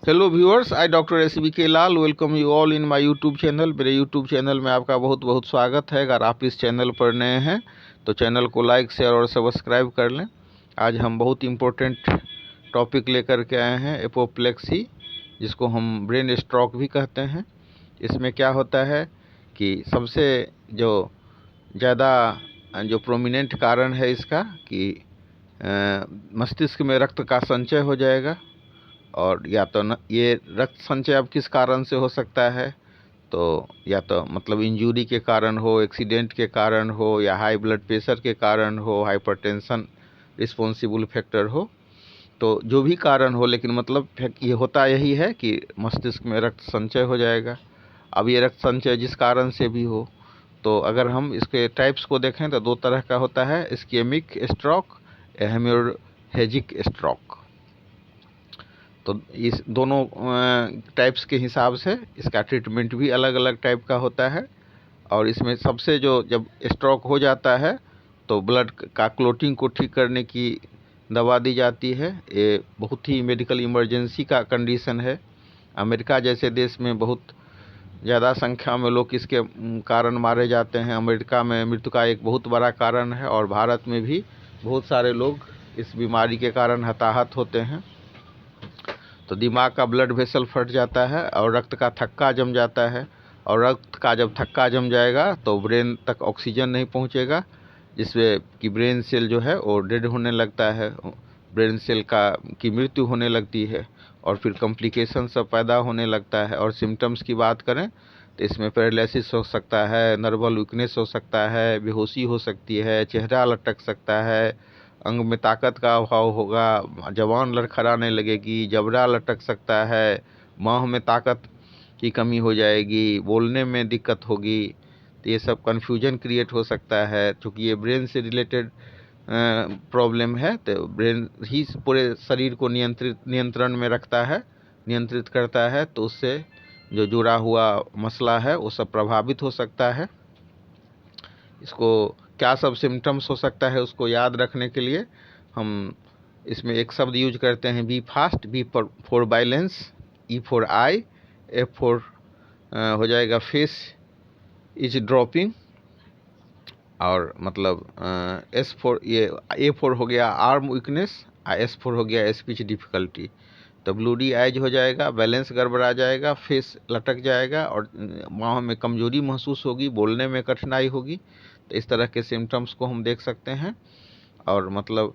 Hello viewers, I doctor SBK Lal welcome you all in my YouTube channel. मेरे YouTube channel में आपका बहुत बहुत स्वागत है। अगर आप इस चैनल पर नए हैं तो चैनल को लाइक शेयर और सब्सक्राइब कर लें। आज हम बहुत इम्पोर्टेंट टॉपिक लेकर के आए हैं, एपोप्लेक्सी, जिसको हम ब्रेन स्ट्रोक भी कहते हैं। इसमें क्या होता है कि सबसे जो ज़्यादा जो प्रोमिनेंट कारण है इसका कि मस्तिष्क में रक्त का संचय हो जाएगा। और या तो ये रक्त संचय अब किस कारण से हो सकता है, तो या तो मतलब इंजरी के कारण हो, एक्सीडेंट के कारण हो, या हाई ब्लड प्रेशर के कारण हो, हाइपरटेंशन रिस्पॉन्सिबल फैक्टर हो। तो जो भी कारण हो, लेकिन मतलब ये होता यही है कि मस्तिष्क में रक्त संचय हो जाएगा। अब ये रक्त संचय जिस कारण से भी हो, तो अगर हम इसके टाइप्स को देखें तो दो तरह का होता है, इस्केमिक स्ट्रोक, हेमोरेजिक स्ट्रोक। तो इस दोनों टाइप्स के हिसाब से इसका ट्रीटमेंट भी अलग अलग टाइप का होता है। और इसमें सबसे जो जब स्ट्रोक हो जाता है तो ब्लड का क्लोटिंग को ठीक करने की दवा दी जाती है। ये बहुत ही मेडिकल इमरजेंसी का कंडीशन है। अमेरिका जैसे देश में बहुत ज़्यादा संख्या में लोग इसके कारण मारे जाते हैं। अमेरिका में मृत्यु का एक बहुत बड़ा कारण है, और भारत में भी बहुत सारे लोग इस बीमारी के कारण हताहत होते हैं। तो दिमाग का ब्लड वेसल फट जाता है और रक्त का थक्का जम जाता है, और रक्त का जब थक्का जम जाएगा तो ब्रेन तक ऑक्सीजन नहीं पहुंचेगा, जिससे कि ब्रेन सेल जो है वो डेड होने लगता है, ब्रेन सेल की मृत्यु होने लगती है, और फिर कॉम्प्लिकेशन सब पैदा होने लगता है। और सिम्टम्स की बात करें तो इसमें पैरालिसिस हो सकता है, नर्वल वीकनेस हो सकता है, बेहोशी हो सकती है, चेहरा लटक सकता है, अंग में ताकत का अभाव होगा, जवान लड़खड़ाने लगेगी, जबड़ा लटक सकता है, मांह में ताकत की कमी हो जाएगी, बोलने में दिक्कत होगी। तो ये सब कन्फ्यूजन क्रिएट हो सकता है। क्योंकि ये ब्रेन से रिलेटेड प्रॉब्लम है, तो ब्रेन ही पूरे शरीर को नियंत्रण में रखता है, नियंत्रित करता है। तो उससे जो जुड़ा हुआ मसला है वो सब प्रभावित हो सकता है। इसको क्या सब सिम्टम्स हो सकता है उसको याद रखने के लिए हम इसमें एक शब्द यूज करते हैं, B fast, B for balance, E for I, F for हो जाएगा फेस इज ड्रॉपिंग, और मतलब एस फॉर ये ए फॉर हो गया आर्म वीकनेस, एस फॉर हो गया स्पीच डिफ़िकल्टी। तो ब्लूडी आइज हो जाएगा, बैलेंस गड़बड़ा जाएगा, फेस लटक जाएगा, और बाहों में कमजोरी महसूस होगी, बोलने में कठिनाई होगी। तो इस तरह के सिम्टम्स को हम देख सकते हैं। और मतलब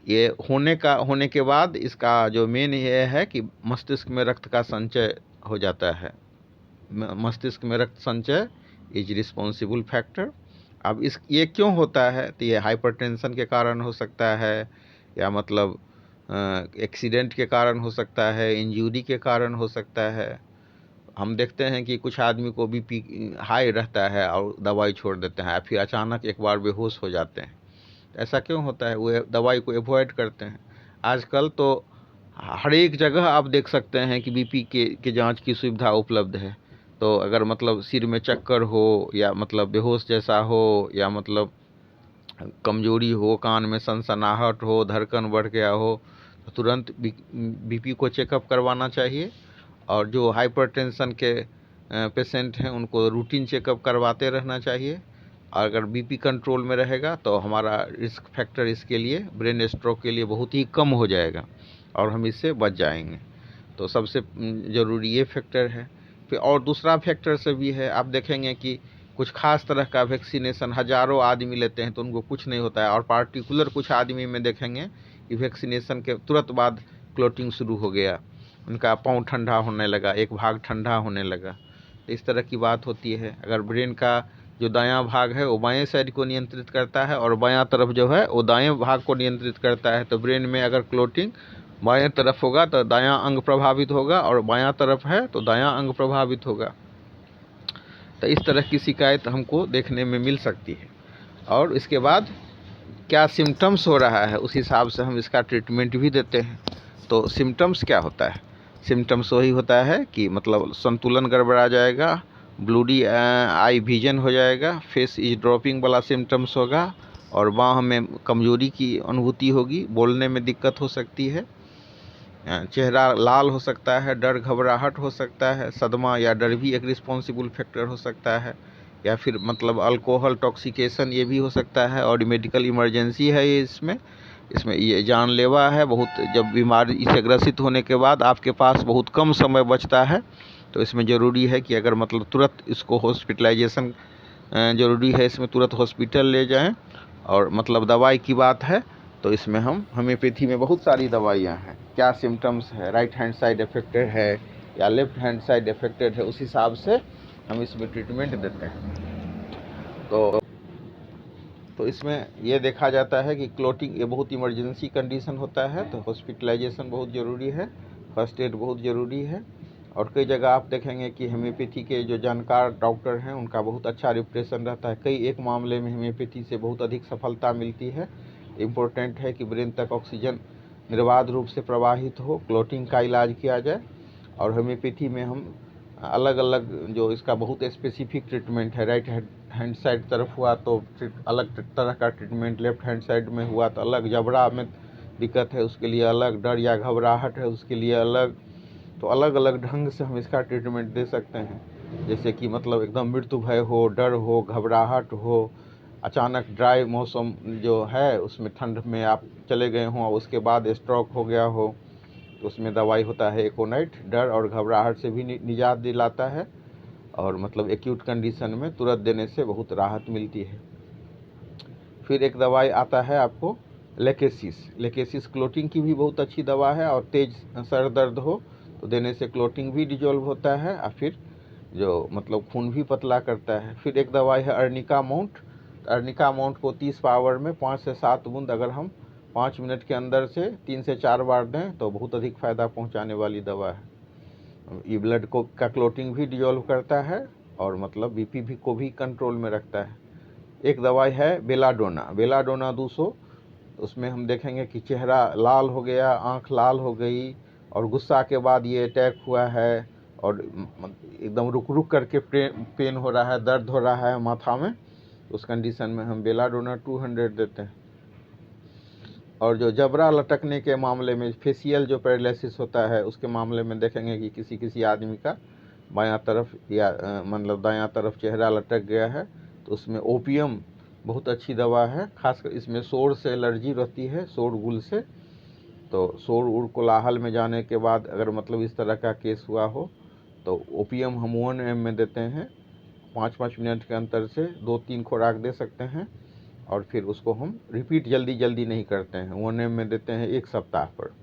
ये होने के बाद इसका जो मेन ये है कि मस्तिष्क में रक्त का संचय हो जाता है। मस्तिष्क में रक्त संचय इज रिस्पॉन्सिबल फैक्टर। अब ये क्यों होता है, तो ये हाइपरटेंशन के कारण हो सकता है, या मतलब एक्सीडेंट के कारण हो सकता है, इंजरी के कारण हो सकता है। हम देखते हैं कि कुछ आदमी को BP हाई रहता है और दवाई छोड़ देते हैं, फिर अचानक एक बार बेहोश हो जाते हैं। ऐसा क्यों होता है? वो दवाई को एवॉइड करते हैं। आजकल तो हर एक जगह आप देख सकते हैं कि BP के जांच की सुविधा उपलब्ध है। तो अगर मतलब सिर में चक्कर हो, या मतलब बेहोश जैसा हो, या मतलब कमजोरी हो, कान में सनसनाहट हो, धड़कन बढ़ गया हो, तो तुरंत BP को चेकअप करवाना चाहिए। और जो हाइपरटेंशन के पेशेंट हैं उनको रूटीन चेकअप करवाते रहना चाहिए। और अगर BP कंट्रोल में रहेगा तो हमारा रिस्क फैक्टर इसके लिए, ब्रेन स्ट्रोक के लिए, बहुत ही कम हो जाएगा और हम इससे बच जाएंगे। तो सबसे ज़रूरी ये फैक्टर है। फिर और दूसरा फैक्टर से भी है, आप देखेंगे कि कुछ खास तरह का वैक्सीनेशन हज़ारों आदमी लेते हैं तो उनको कुछ नहीं होता है, और पार्टिकुलर कुछ आदमी में देखेंगे कि वैक्सीनेशन के तुरंत बाद क्लोटिंग शुरू हो गया, उनका पाँव ठंडा होने लगा, एक भाग ठंडा होने लगा। तो इस तरह की बात होती है। अगर ब्रेन का जो दायां भाग है वो बाएं साइड को नियंत्रित करता है, और बायां तरफ जो है वो दाएं भाग को नियंत्रित करता है। तो ब्रेन में अगर क्लोटिंग बाएं तरफ होगा तो दायां अंग प्रभावित होगा, और बायां तरफ है तो दायां अंग प्रभावित होगा। तो इस तरह की शिकायत हमको देखने में मिल सकती है। और इसके बाद क्या सिम्टम्स हो रहा है उस हिसाब से हम इसका ट्रीटमेंट भी देते हैं। तो सिम्टम्स क्या होता है? सिम्टम्स वही होता है कि मतलब संतुलन गड़बड़ा जाएगा, ब्लूडी आई विजन हो जाएगा, फेस इज ड्रॉपिंग वाला सिम्टम्स होगा, और बाह में कमजोरी की अनुभूति होगी, बोलने में दिक्कत हो सकती है। चेहरा लाल हो सकता है, डर घबराहट हो सकता है, सदमा या डर भी एक रिस्पॉन्सिबल फैक्टर हो सकता है, या फिर मतलब अल्कोहल टॉक्सिकेशन ये भी हो सकता है, और मेडिकल इमरजेंसी है ये इसमें ये जानलेवा है बहुत। जब बीमारी से ग्रसित होने के बाद आपके पास बहुत कम समय बचता है, तो इसमें ज़रूरी है कि अगर मतलब तुरंत इसको हॉस्पिटलाइजेशन ज़रूरी है, इसमें तुरंत हॉस्पिटल ले जाएं। और मतलब दवाई की बात है तो इसमें हम होम्योपैथी में बहुत सारी दवाइयाँ हैं, क्या सिम्टम्स है, राइट हैंड साइड अफेक्टेड है या लेफ्ट हैंड साइड अफेक्टेड है, उस हिसाब से हम इसमें ट्रीटमेंट देते हैं। तो इसमें ये देखा जाता है कि क्लॉटिंग ये बहुत इमरजेंसी कंडीशन होता है, तो हॉस्पिटलाइजेशन बहुत ज़रूरी है, फर्स्ट एड बहुत ज़रूरी है। और कई जगह आप देखेंगे कि होम्योपैथी के जो जानकार डॉक्टर हैं उनका बहुत अच्छा रिप्रेशन रहता है, कई एक मामले में होम्योपैथी से बहुत अधिक सफलता मिलती है। इम्पोर्टेंट है कि ब्रेन तक ऑक्सीजन निर्बाध रूप से प्रवाहित हो, क्लॉटिंग का इलाज किया जाए। और होम्योपैथी में हम अलग अलग जो इसका बहुत स्पेसिफिक ट्रीटमेंट है, राइट हैंड साइड तरफ हुआ तो अलग तरह का ट्रीटमेंट, लेफ्ट हैंड साइड में हुआ तो अलग, जबड़ा में दिक्कत है उसके लिए अलग, डर या घबराहट है उसके लिए अलग। तो अलग अलग ढंग से हम इसका ट्रीटमेंट दे सकते हैं। जैसे कि मतलब एकदम मृत्यु भय हो, डर हो, घबराहट हो, अचानक ड्राई मौसम जो है उसमें ठंड में आप चले गए हों और उसके बाद स्ट्रोक हो गया हो, तो उसमें दवाई होता है एकोनाइट, डर और घबराहट से भी निजात दिलाता है, और मतलब एक्यूट कंडीशन में तुरंत देने से बहुत राहत मिलती है। फिर एक दवाई आता है आपको लेकेसिस क्लोटिंग की भी बहुत अच्छी दवा है, और तेज सर दर्द हो तो देने से क्लोटिंग भी डिजोल्व होता है, और फिर जो मतलब खून भी पतला करता है। फिर एक दवाई है अर्निका माउंट को 30 पावर में 5 से 7 बूंद अगर हम 5 मिनट के अंदर से 3 से 4 बार दें तो बहुत अधिक फ़ायदा पहुंचाने वाली दवा है। ये ब्लड को का क्लोटिंग भी डिजोल्व करता है, और मतलब बीपी भी को भी कंट्रोल में रखता है। एक दवाई है बेलाडोना 200, उसमें हम देखेंगे कि चेहरा लाल हो गया, आंख लाल हो गई, और गुस्सा के बाद ये अटैक हुआ है, और एकदम रुक करके पेन हो रहा है, दर्द हो रहा है माथा में, उस कंडीशन में हम बेलाडोना 200 देते हैं। और जो जबड़ा लटकने के मामले में, फेशियल जो पैरालिसिस होता है उसके मामले में देखेंगे कि किसी आदमी का बायां तरफ या मतलब दायां तरफ चेहरा लटक गया है, तो उसमें ओपियम बहुत अच्छी दवा है। खासकर इसमें शोर से एलर्जी रहती है, शोरगुल से, तो शोर उड़ कोलाहल में जाने के बाद अगर मतलब इस तरह का केस हुआ हो तो ओपियम हम 1 ml में देते हैं, 5-5 मिनट के अंतर से 2-3 खुराक दे सकते हैं, और फिर उसको हम रिपीट जल्दी नहीं करते हैं, 1 ml में देते हैं 1 सप्ताह पर।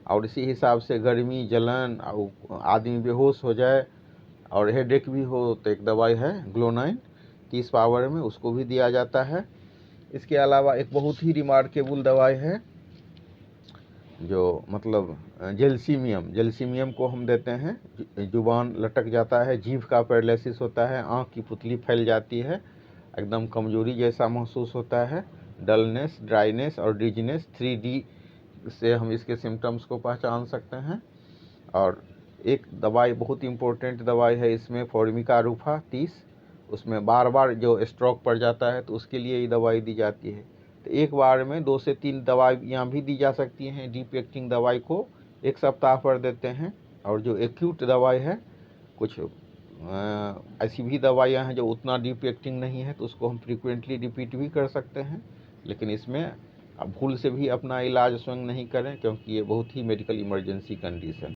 और इसी हिसाब से गर्मी, जलन, आदमी बेहोश हो जाए और हेडेक भी हो तो एक दवाई है ग्लोनाइन 30 पावर में, उसको भी दिया जाता है। इसके अलावा एक बहुत ही रिमार्केबल दवाई है जो मतलब जेल्सीमियम को हम देते हैं। जुबान लटक जाता है, जीभ का पैरालिसिस होता है, आँख की पुतली फैल जाती है, एकदम कमजोरी जैसा महसूस होता है, डलनेस, ड्राइनेस और डिजीनेस, 3D से हम इसके सिम्टम्स को पहचान सकते हैं। और एक दवाई बहुत इम्पोर्टेंट दवाई है इसमें, फॉर्मिका रूफा 30, उसमें बार जो स्ट्रोक पड़ जाता है तो उसके लिए ये दवाई दी जाती है। तो एक बार में 2 से 3 दवाइयाँ भी दी जा सकती हैं। डीप एक्टिंग दवाई को 1 सप्ताह पर देते हैं। और जो एक्यूट दवाई है, कुछ ऐसी भी दवाइयाँ हैं जो उतना डीप एक्टिंग नहीं है, तो उसको हम फ्रीक्वेंटली रिपीट भी कर सकते हैं, लेकिन इसमें भूल से भी अपना इलाज स्वयं नहीं करें, क्योंकि ये बहुत ही मेडिकल इमरजेंसी कंडीशन